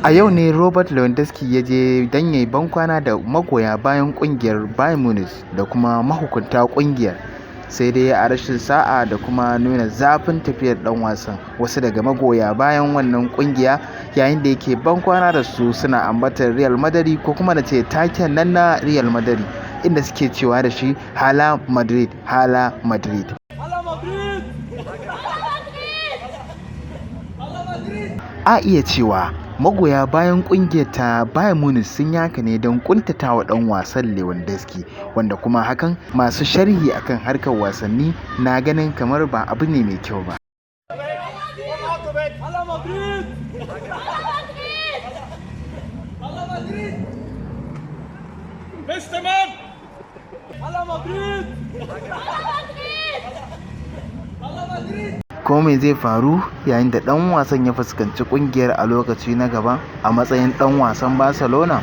A yau ne Robert Lewandowski ya je don yayi bankwana da magoya bayan kungiyar Bayern Munich da kuma mahukunta kungiyar, sai dai a rashin sa'a da kuma nuna zafin tafiyar dan wasan, wasu daga magoya bayan wannan kungiya yayin da yake bankwana da su suna ambatar Real Madrid ko kuma da ce taken nan na Real Madrid, inda suke cewa da shi Hala Madrid, Hala Madrid. A iya cewa magoya bayan kungiyar ta Bayern Munich sun yaka ne don kuntatawa dan wasan Lewandowski, wanda kuma hakan masu sharhi akan harkar wasanni na ganin kamar ba abu ne mai kyau ba. Ko me zai faru yayin da ɗan wasan ya fuskanci ƙungiyar a lokaci na gaba a matsayin ɗan wasan Barcelona?